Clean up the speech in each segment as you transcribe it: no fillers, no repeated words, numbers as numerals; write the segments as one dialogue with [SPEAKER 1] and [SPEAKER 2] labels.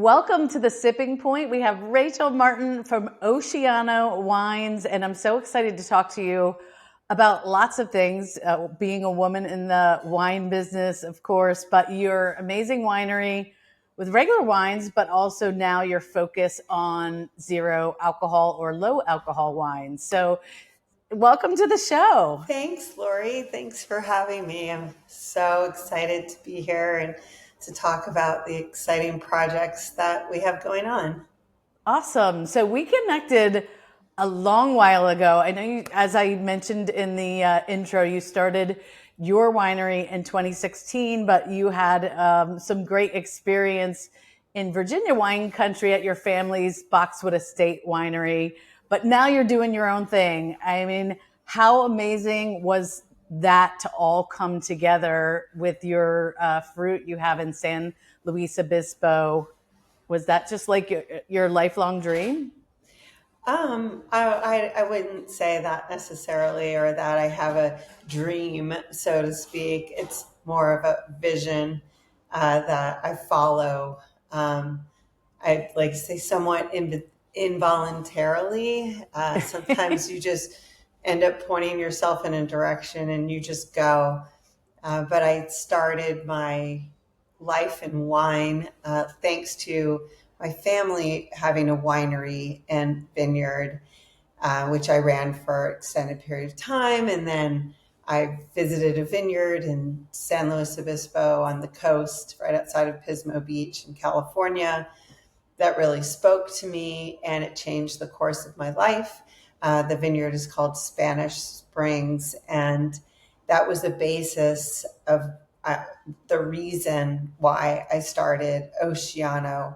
[SPEAKER 1] welcome to the Sipping Point. We have Rachel Martin from Oceano Wines, and I'm so excited to talk to you about lots of things, being a woman in the wine business, of course, but your amazing winery with regular wines, but also now your focus on zero alcohol or low alcohol wines. So welcome to the show.
[SPEAKER 2] Thanks, Laurie. Thanks for having me. I'm so excited to be here and to talk about the exciting projects that we have going on.
[SPEAKER 1] Awesome. So we connected a long while ago. I know you, as I mentioned in the intro, you started your winery in 2016, but you had some great experience in Virginia wine country at your family's Boxwood Estate winery. But now you're doing your own thing. I mean, how amazing was that to all come together with your fruit you have in San Luis Obispo? Was that just like your lifelong dream?
[SPEAKER 2] I wouldn't say that necessarily, or that I have a dream, so to speak. It's more of a vision that I follow. I'd like to say somewhat involuntarily. Sometimes you just end up pointing yourself in a direction and you just go. But I started my life in wine thanks to my family having a winery and vineyard, which I ran for an extended period of time. And then I visited a vineyard in San Luis Obispo on the coast, right outside of Pismo Beach in California. That really spoke to me, and it changed the course of my life. The vineyard is called Spanish Springs, and that was the basis of the reason why I started Oceano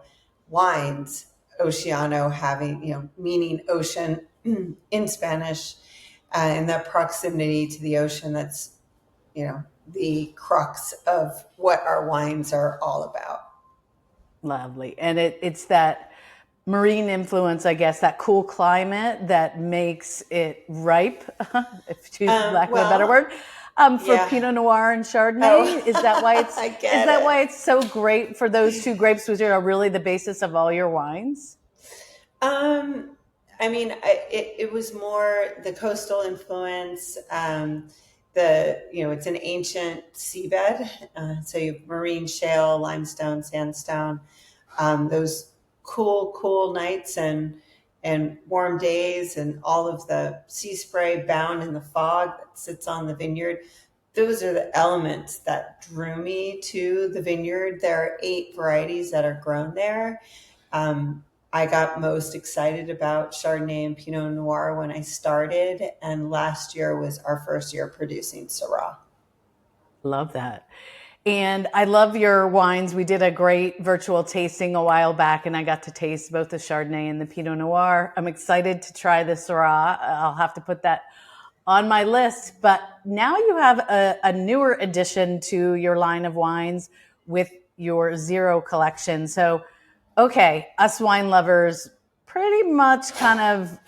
[SPEAKER 2] Wines. Oceano having, meaning ocean in Spanish, and that proximity to the ocean. That's, the crux of what our wines are all about.
[SPEAKER 1] Lovely. And it's that marine influence, I guess, that cool climate that makes it ripe, if to lack of a better word, for Pinot Noir and Chardonnay.
[SPEAKER 2] Oh.
[SPEAKER 1] Is that why it's
[SPEAKER 2] I
[SPEAKER 1] why it's so great for those two grapes, which are really the basis of all your wines?
[SPEAKER 2] It was more the coastal influence. It's an ancient seabed, so you have marine shale, limestone, sandstone. Those cool nights and warm days, and all of the sea spray bound in the fog that sits on the vineyard. Those are the elements that drew me to the vineyard. There are 8 varieties that are grown there. I got most excited about Chardonnay and Pinot Noir when I started, and last year was our first year producing Syrah.
[SPEAKER 1] Love that. And I love your wines. We did a great virtual tasting a while back, and I got to taste both the Chardonnay and the Pinot Noir. I'm excited to try the Syrah. I'll have to put that on my list. But now you have a newer addition to your line of wines with your Zero collection. So, okay, us wine lovers pretty much kind of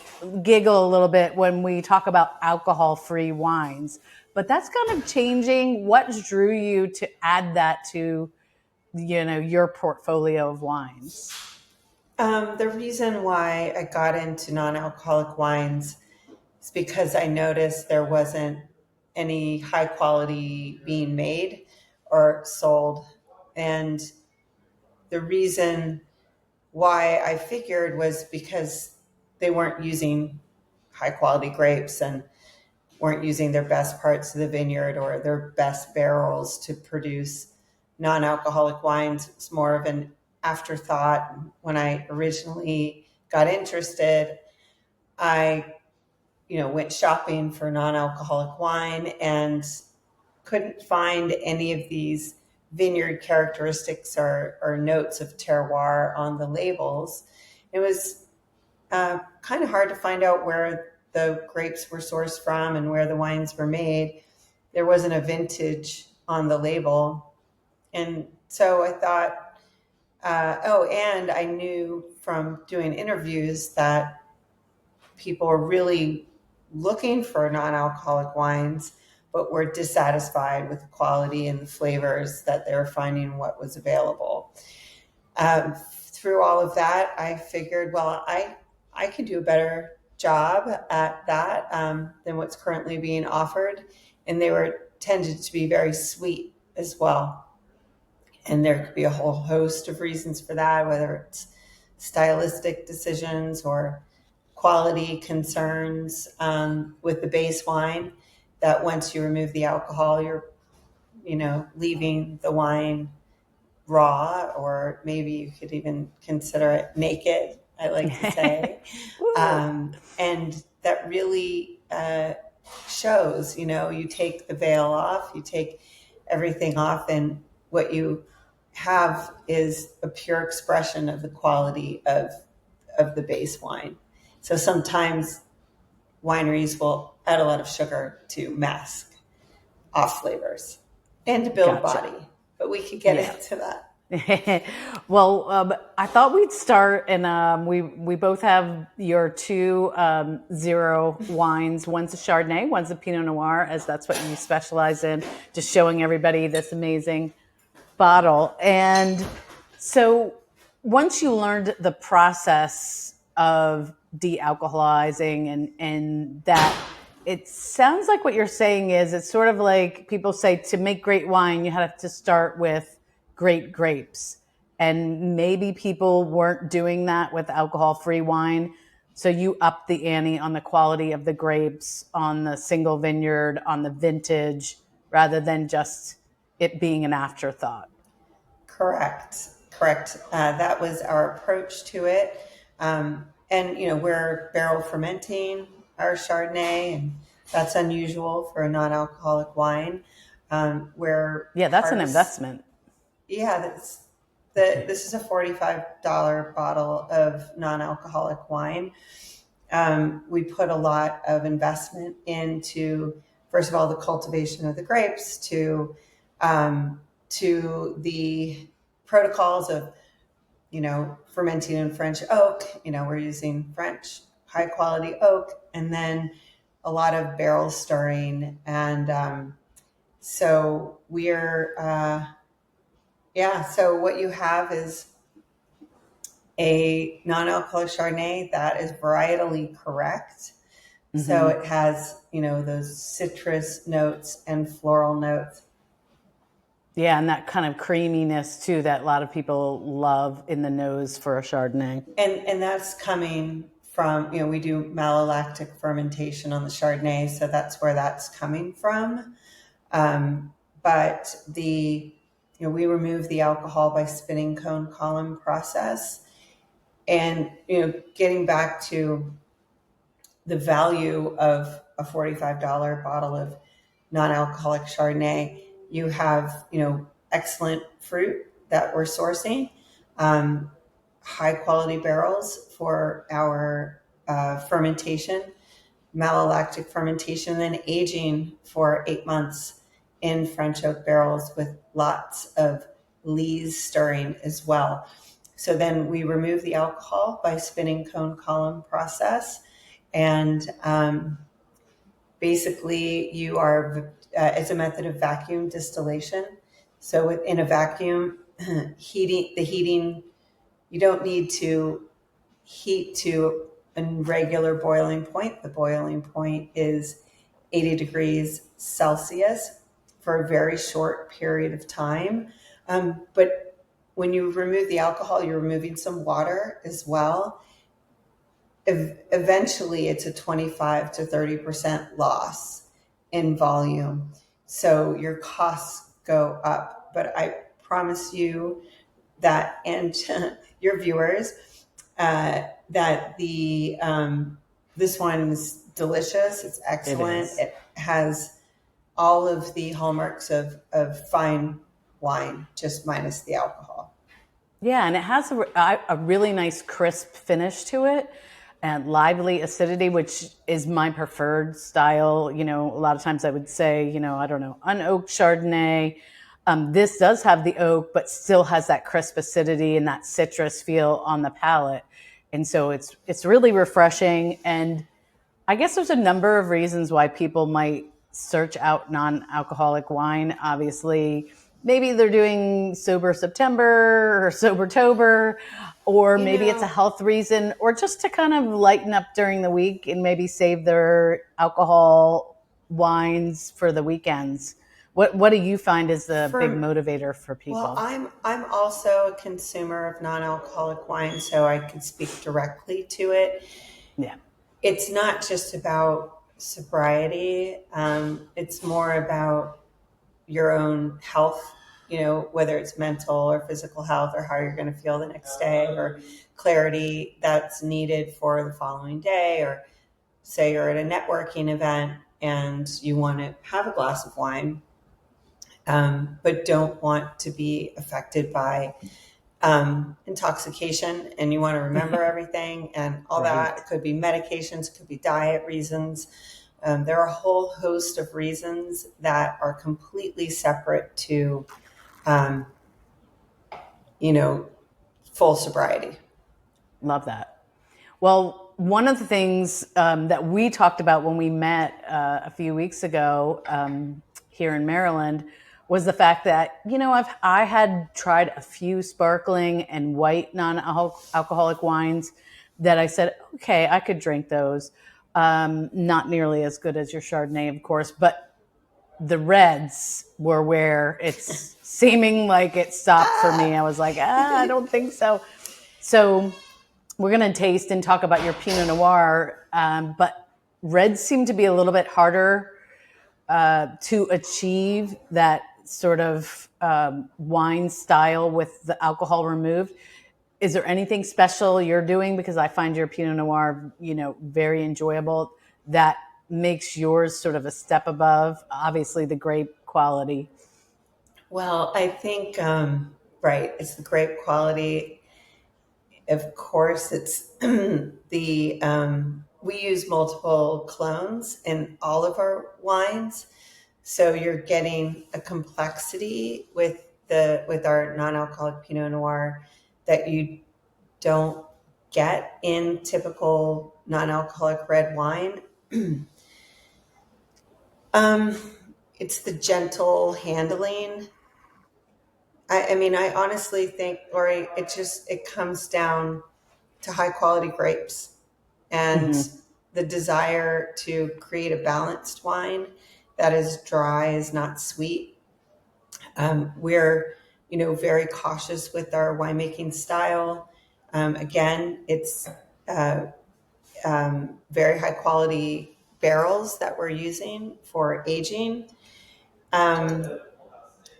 [SPEAKER 1] giggle a little bit when we talk about alcohol-free wines. But that's kind of changing. What drew you to add that to, your portfolio of wines?
[SPEAKER 2] The reason why I got into non-alcoholic wines is because I noticed there wasn't any high quality being made or sold. And the reason why I figured was because they weren't using high quality grapes and weren't using their best parts of the vineyard or their best barrels to produce non-alcoholic wines. It's more of an afterthought. When I originally got interested, I, went shopping for non-alcoholic wine and couldn't find any of these vineyard characteristics or notes of terroir on the labels. It was kind of hard to find out where the grapes were sourced from and where the wines were made. There wasn't a vintage on the label. And so I thought, and I knew from doing interviews that people were really looking for non-alcoholic wines, but were dissatisfied with the quality and the flavors that they were finding what was available. through all of that, I figured, well, I could do a better job at that than what's currently being offered. And they were tended to be very sweet as well. And there could be a whole host of reasons for that, whether it's stylistic decisions or quality concerns with the base wine, that once you remove the alcohol, you're, leaving the wine raw, or maybe you could even consider it naked, I like to say. And that really shows, you take the veil off, you take everything off, and what you have is a pure expression of the quality of the base wine. So sometimes wineries will add a lot of sugar to mask off flavors and to build
[SPEAKER 1] Gotcha.
[SPEAKER 2] body, but we could get into that.
[SPEAKER 1] Well, I thought we'd start, and we both have your two zero wines. One's a Chardonnay, one's a Pinot Noir, as that's what you specialize in. Just showing everybody this amazing bottle. And so, once you learned the process of de-alcoholizing, and that, it sounds like what you're saying is it's sort of like people say to make great wine, you have to start with great grapes. And maybe people weren't doing that with alcohol-free wine. So you up the ante on the quality of the grapes, on the single vineyard, on the vintage, rather than just it being an afterthought.
[SPEAKER 2] Correct. That was our approach to it. And we're barrel fermenting our Chardonnay, and that's unusual for a non-alcoholic wine.
[SPEAKER 1] That's an investment.
[SPEAKER 2] Yeah, this is a $45 bottle of non-alcoholic wine. We put a lot of investment into, first of all, the cultivation of the grapes, to the protocols of, fermenting in French oak. We're using French high quality oak, and then a lot of barrel stirring. And so we're, so what you have is a non-alcoholic Chardonnay that is varietally correct. Mm-hmm. So it has, those citrus notes and floral notes.
[SPEAKER 1] Yeah, and that kind of creaminess too that a lot of people love in the nose for a Chardonnay.
[SPEAKER 2] And that's coming from, we do malolactic fermentation on the Chardonnay, so that's where that's coming from. But we remove the alcohol by spinning cone column process. And, getting back to the value of a $45 bottle of non-alcoholic Chardonnay, you have, excellent fruit that we're sourcing, high quality barrels for our fermentation, malolactic fermentation, then aging for 8 months in French oak barrels with lots of lees stirring as well. So then we remove the alcohol by spinning cone column process. And basically you are, it's a method of vacuum distillation. So in a vacuum, heating, you don't need to heat to a regular boiling point. The boiling point is 80 degrees Celsius for a very short period of time. But when you remove the alcohol, you're removing some water as well. Eventually, it's a 25 to 30% loss in volume. So your costs go up. But I promise you that, and your viewers, that this wine is delicious. It's excellent. It has all of the hallmarks of fine wine, just minus the alcohol.
[SPEAKER 1] Yeah, and it has a really nice crisp finish to it, and lively acidity, which is my preferred style. A lot of times I would say, unoaked Chardonnay. This does have the oak, but still has that crisp acidity and that citrus feel on the palate. And so it's really refreshing. And I guess there's a number of reasons why people might search out non-alcoholic wine. Obviously, maybe they're doing sober September or sober Tober, or
[SPEAKER 2] You
[SPEAKER 1] maybe it's a
[SPEAKER 2] know,
[SPEAKER 1] health reason, or just to kind of lighten up during the week and maybe save their alcohol wines for the weekends. What do you find is the big
[SPEAKER 2] for
[SPEAKER 1] motivator for
[SPEAKER 2] well,
[SPEAKER 1] people?
[SPEAKER 2] I'm also a consumer of non-alcoholic wine, so I can speak directly to it.
[SPEAKER 1] Yeah.
[SPEAKER 2] It's not just about sobriety. It's more about your own health, whether it's mental or physical health, or how you're going to feel the next day, or clarity that's needed for the following day. Or say you're at a networking event and you want to have a glass of wine, but don't want to be affected by intoxication, and you want to remember everything and all that.
[SPEAKER 1] Right.
[SPEAKER 2] It could be medications, it could be diet reasons. There are a whole host of reasons that are completely separate to, um, you know, full sobriety.
[SPEAKER 1] Love that. Well, one of the things that we talked about when we met a few weeks ago here in Maryland was the fact that I had tried a few sparkling and white non-alcoholic wines that I said, okay, I could drink those. Not nearly as good as your Chardonnay, of course, but the reds were where it's seeming like it stopped for me. I was like, I don't think so. So we're going to taste and talk about your Pinot Noir, but reds seem to be a little bit harder to achieve that sort of wine style with the alcohol removed. Is there anything special you're doing? Because I find your Pinot Noir, very enjoyable. That makes yours sort of a step above, obviously, the grape quality.
[SPEAKER 2] Well, I think, right, it's the grape quality. Of course, it's we use multiple clones in all of our wines. So you're getting a complexity with our non-alcoholic Pinot Noir that you don't get in typical non-alcoholic red wine. Um, it's the gentle handling. I mean, I honestly think, Laurie, it comes down to high quality grapes and
[SPEAKER 1] Mm-hmm.
[SPEAKER 2] the desire to create a balanced wine that is dry, is not sweet. We're, very cautious with our winemaking style. Again, it's uh, very high quality barrels that we're using for aging. Um,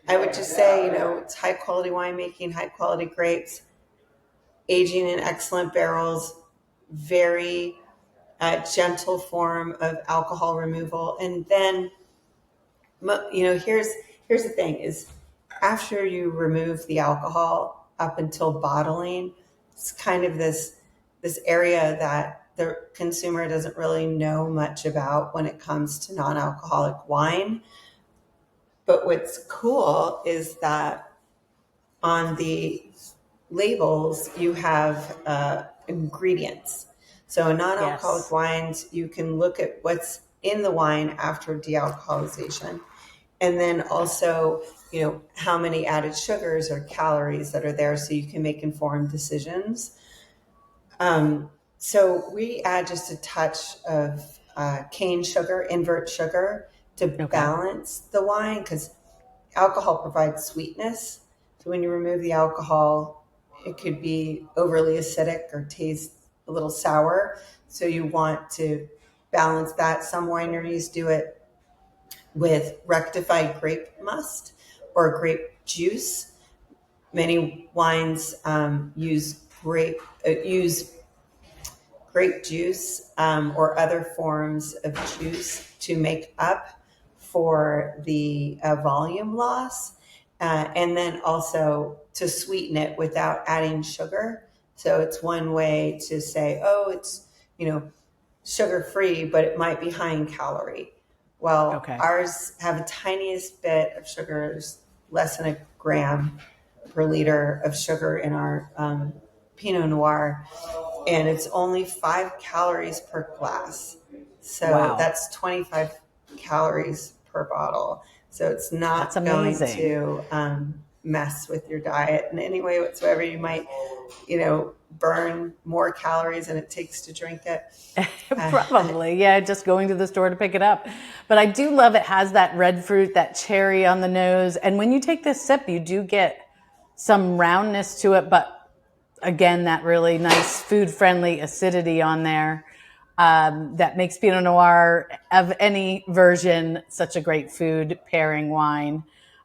[SPEAKER 2] I would just say, it's high quality winemaking, high quality grapes, aging in excellent barrels, very gentle form of alcohol removal. And then, here's the thing: is after you remove the alcohol up until bottling, it's kind of this area that the consumer doesn't really know much about when it comes to non-alcoholic wine. But what's cool is that on the labels you have ingredients. So in non-alcoholic
[SPEAKER 1] Yes.
[SPEAKER 2] wines, you can look at what's in the wine after dealcoholization, and then also, how many added sugars or calories that are there, so you can make informed decisions. So we add just a touch of cane sugar, invert sugar, to
[SPEAKER 1] Okay.
[SPEAKER 2] balance the wine, because alcohol provides sweetness. So when you remove the alcohol, it could be overly acidic or taste a little sour. So you want to balance that. Some wineries do it with rectified grape must or grape juice. Many wines use grape juice or other forms of juice to make up for the volume loss, and then also to sweeten it without adding sugar. So it's one way to say, oh, it's, sugar free, but it might be high in calorie. Well,
[SPEAKER 1] Okay.
[SPEAKER 2] ours have the tiniest bit of sugar, there's less than a gram per liter of sugar in our Pinot Noir, and it's only 5 calories per glass. So
[SPEAKER 1] Wow.
[SPEAKER 2] that's 25 calories per bottle. So it's
[SPEAKER 1] That's
[SPEAKER 2] not going
[SPEAKER 1] amazing.
[SPEAKER 2] to mess with your diet in any way whatsoever. You might, burn more calories than it takes to drink it.
[SPEAKER 1] Probably, yeah, just going to the store to pick it up. But I do love it has that red fruit, that cherry on the nose. And when you take this sip, you do get some roundness to it, but again, that really nice food friendly acidity on there that makes Pinot Noir of any version such a great food pairing wine.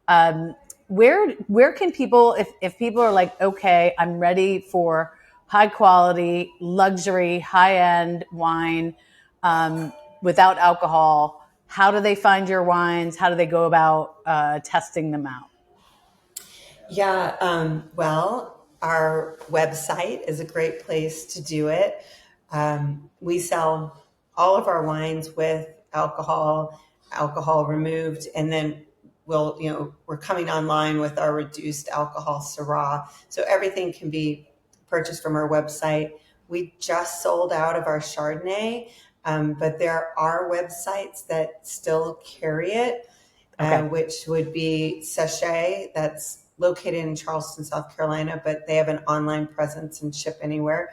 [SPEAKER 1] Um, where can people, if people are like, okay, I'm ready for high quality, luxury, high end wine without alcohol, how do they find your wines? How do they go about testing them out?
[SPEAKER 2] Yeah, well, our website is a great place to do it. We sell all of our wines with alcohol removed, and then we're coming online with our reduced alcohol Syrah. So everything can be purchased from our website. We just sold out of our Chardonnay, but there are websites that still carry it,
[SPEAKER 1] Okay,
[SPEAKER 2] which would be Sachet, that's located in Charleston, South Carolina, but they have an online presence and ship anywhere.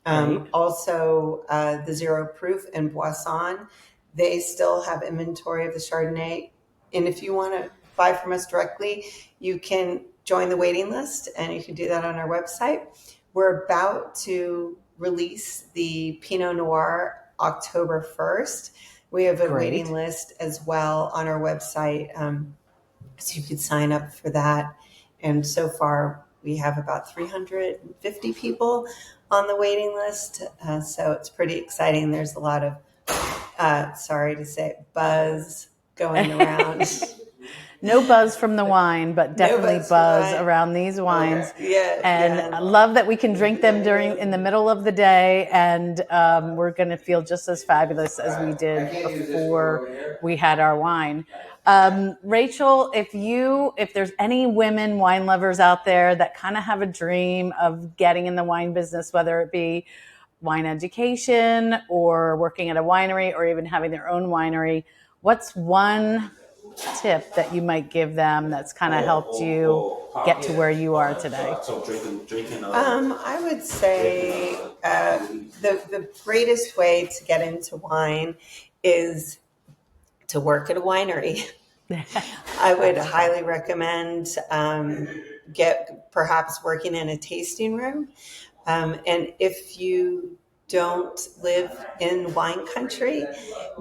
[SPEAKER 1] great.
[SPEAKER 2] Also, the Zero Proof and Boisson, they still have inventory of the Chardonnay. And if you want to buy from us directly, you can join the waiting list, and you can do that on our website. We're about to release the Pinot Noir October 1st. We have a waiting
[SPEAKER 1] Great.
[SPEAKER 2] list as well on our website, so you could sign up for that. And so far, we have about 350 people on the waiting list. So it's pretty exciting. There's a lot of, sorry to say, buzz going around.
[SPEAKER 1] No buzz from the wine, but
[SPEAKER 2] No
[SPEAKER 1] definitely
[SPEAKER 2] buzz from the
[SPEAKER 1] buzz
[SPEAKER 2] wine.
[SPEAKER 1] around these wines.
[SPEAKER 2] Yeah,
[SPEAKER 1] And I
[SPEAKER 2] yeah.
[SPEAKER 1] love that we can drink them in the middle of the day, and we're going to feel just as fabulous as we did before we had our wine. Rachel, if there's any women wine lovers out there that kind of have a dream of getting in the wine business, whether it be wine education or working at a winery or even having their own winery, what's one tip that you might give them that's kind of helped you get to where you are today?
[SPEAKER 2] I would say the greatest way to get into wine is to work at a winery. I would highly recommend get perhaps working in a tasting room. And if you don't live in wine country,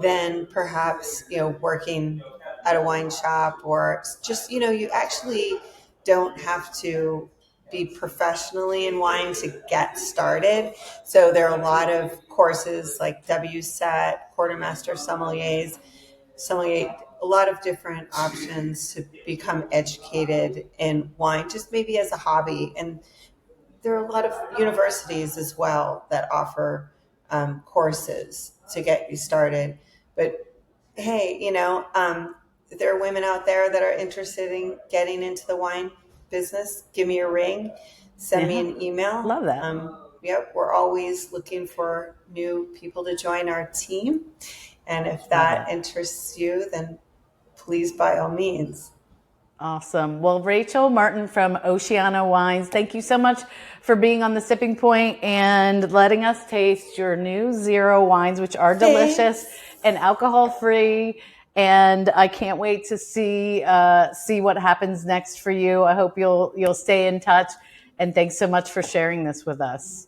[SPEAKER 2] then perhaps working at a wine shop, or just you actually don't have to be professionally in wine to get started. So there are a lot of courses like WSET, Quartermaster sommelier, a lot of different options to become educated in wine, just maybe as a hobby. And there are a lot of universities as well that offer courses to get you started. But hey, if there are women out there that are interested in getting into the wine business, give me a ring, send me
[SPEAKER 1] Yeah,
[SPEAKER 2] an email.
[SPEAKER 1] love that.
[SPEAKER 2] Yep, we're always looking for new people to join our team. And if
[SPEAKER 1] Love
[SPEAKER 2] that
[SPEAKER 1] it.
[SPEAKER 2] interests you, then please, by all means.
[SPEAKER 1] Awesome. Well, Rachel Martin from Oceano Wines, thank you so much for being on the Sipping Point and letting us taste your new zero wines, which are delicious
[SPEAKER 2] Thanks.
[SPEAKER 1] and alcohol free. And I can't wait to see what happens next for you. I hope you'll stay in touch. And thanks so much for sharing this with us.